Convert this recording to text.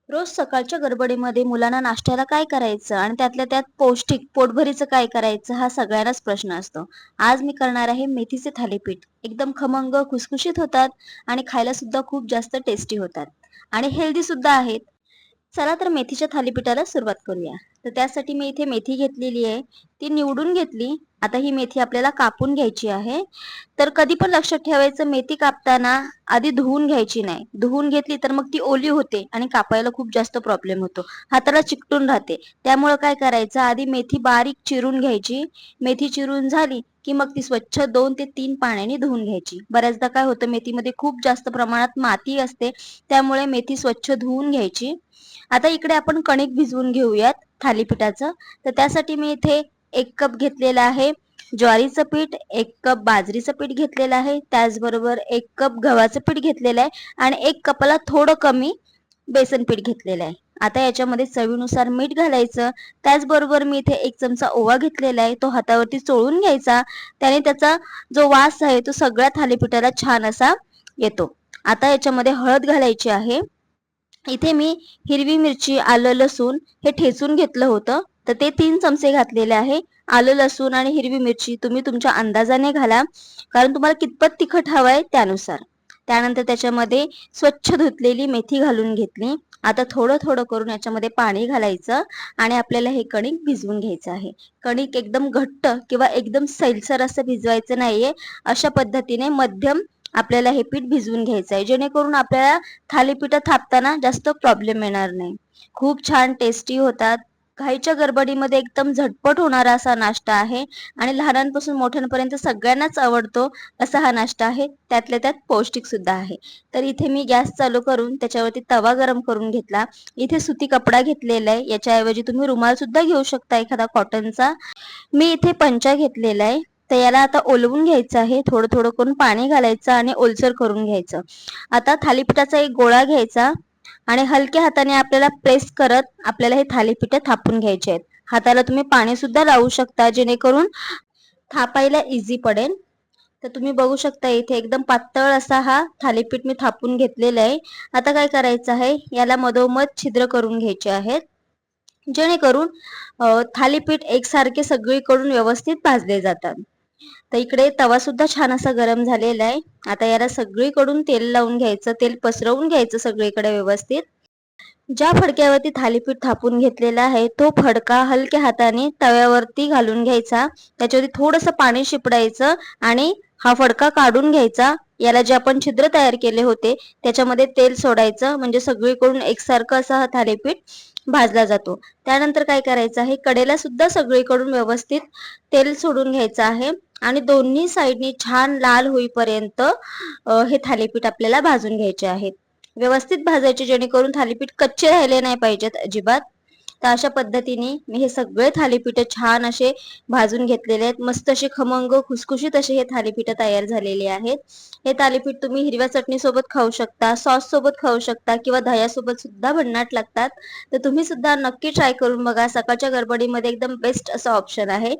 रोज सकाळच्या गडबडीमध्ये मुलांना नाश्त्याला काय करायचं आणि त्यातल्या त्यात पौष्टिक पोटभरीचं काय करायचं हा सगळ्यांनाच प्रश्न असतो. आज मी करणार आहे मेथीचे थालीपीठ. एकदम खमंग, खुसखुशीत होतात आणि खायला सुद्धा खूप जास्त टेस्टी होतात आणि हेल्दी सुद्धा आहेत. चला तर मेथीच्या थालीपीठाला सुरुवात करूया. तर त्यासाठी मी इथे मेथी घेतलेली आहे. ती निवडून घेतली. आता ही मेथी आपल्याला कापून घ्यायची आहे. तर कधी पण लक्षात ठेवायचं मेथी कापताना आधी धुवून घ्यायची नाही. धुवून घेतली तर मग ती ओली होते आणि कापायला खूप जास्त प्रॉब्लेम होतो. हाताला चिकटून राहते. त्यामुळं काय करायचं आधी मेथी बारीक चिरून घ्यायची. मेथी चिरून झाली की मग ती स्वच्छ 2 ते 3 पाण्याने धुवून घ्यायची. बऱ्याचदा काय होतं मेथीमध्ये खूप जास्त प्रमाणात माती असते. त्यामुळे मेथी स्वच्छ धुवून घ्यायची. आता इकडे आपण कणिक भिजवून घेऊयात थालीपीठाचं. तर त्यासाठी मी इथे 1 कप घेतलेलं आहे ज्वारीचं पीठ, 1 कप बाजरीचं पीठ घेतलेलं आहे, त्याचबरोबर 1 कप गव्हाचं पीठ घेतलेलं आहे आणि 1 कपाला थोडं कमी बेसन पीठ घेतलेलं आहे. आता याच्यामध्ये चवीनुसार मीठ घालायचं. त्याचबरोबर मी इथे 1 चमचा ओवा घेतलेला आहे. तो हातावरती चोळून घ्यायचा. त्याने त्याचा जो वास आहे तो सगळ्या थालीपीठाला छान असा येतो. आता याच्यामध्ये हळद घालायची आहे. इथे मी हिरवी मिरची, आलं, लसूण हे ठेचून घेतलं होतं. तर ते 3 चमचे घातलेले आहे. आलं, लसूण आणि हिरवी मिरची तुम्ही तुमच्या अंदाजाने घाला. कारण तुम्हाला कितपत तिखट हवंय त्यानुसार. त्यानंतर त्याच्यामध्ये स्वच्छ धुतलेली मेथी घालून घेतली. आता थोडं-थोडं करून याच्यामध्ये पाणी घालायचं आणि आपल्याला हे कणिक भिजवून घ्यायचं आहे. कणिक एकदम घट्ट किंवा एकदम सैलसर असं भिजवायचं नाहीये. अशा पद्धतीने मध्यम आपल्याला हे पीठ भिजवून घ्यायचं आहे. जेणेकरून आपल्याला थालीपीठं थापताना जास्त प्रॉब्लेम येणार नाही. खूप छान टेस्टी होतात. घाईच्या गडबडीमध्ये एकदम झटपट होणारा असा नाश्ता आहे आणि लहानांपासून मोठ्यांपर्यंत सगळ्यांनाच आवडतो असा हा नाश्ता आहे. त्यातल्या त्यात पौष्टिक सुद्धा आहे. तर इथे मी गॅस चालू करून त्याच्यावरती तवा गरम करून घेतला. इथे सुती कपडा घेतलेला आहे. याच्याऐवजी तुम्ही रुमाल सुद्धा घेऊ शकता एखादा कॉटनचा. मी इथे पंचा घेतलेला आहे. तर याला आता ओलवून घ्यायचं आहे. थोडं-थोडं करून पाणी घालायचं आणि ओलसर करून घ्यायचं. आता थालीपीठाचा एक गोळा घ्यायचा आणि हलक्या हाताने आपल्याला प्रेस करत आपल्याला हे थालीपीठं थापून घ्यायचे आहेत. हाताला तुम्ही पाणी सुद्धा लावू शकता जेणेकरून थापायला इझी पडेल. तर तुम्ही बघू शकता इथे एकदम पातळ असा हा थालीपीठ मी थापून घेतलेला आहे. आता काय करायचं आहे याला मधोमध छिद्र करून घ्यायचे आहेत. जेणेकरून थालीपीठ एकसारखे सगळीकडून व्यवस्थित भाजले जातात. तर इकडे तवा सुद्धा छान असा गरम झालेला आहे. आता याला सगळीकडून तेल लावून घ्यायचं, तेल पसरवून घ्यायचं सगळीकडे व्यवस्थित. ज्या फडक्यावरती थालीपीठ थापून घेतलेला आहे तो फडका हलक्या हाताने तव्यावरती घालून घ्यायचा. त्याच्यावरती थोडंसं पाणी शिपडायचं आणि हा फडका काढून घ्यायचा. याला जे आपण छिद्र तयार केले होते त्याच्यामध्ये तेल सोडायचं म्हणजे सगळीकडून एकसारखं असा हा थालीपीठ भाजला जातो. त्यानंतर काय करायचं आहे कडेला सुद्धा सगळीकडून व्यवस्थित तेल सोडून घ्यायचं आहे आणि दोन्ही साईडनी छान लाल होईपर्यंत हे थालीपीठ आपल्याला भाजून घ्यायचे आहेत. व्यवस्थित भाजायचे जेणेकरून थालीपीठ कच्चे राहिले नाही पाहिजेत अजिबात. तर अशा पद्धतीने मी हे सगळे थालीपीठ छान असे भाजून घेतलेले आहेत. मस्त असे खमंग खुसखुशीत असे हे थालीपीठ तयार झालेले आहेत. हे थालीपीठ तुम्ही हिरव्या चटणी सोबत खाऊ शकता, सॉस सोबत खाऊ शकता किंवा दह्यासोबत सुद्धा भन्नाट लागतात. तर तुम्ही सुद्धा नक्की ट्राय करून बघा. सकाळच्या गडबडीमध्ये एकदम बेस्ट असं ऑप्शन आहे.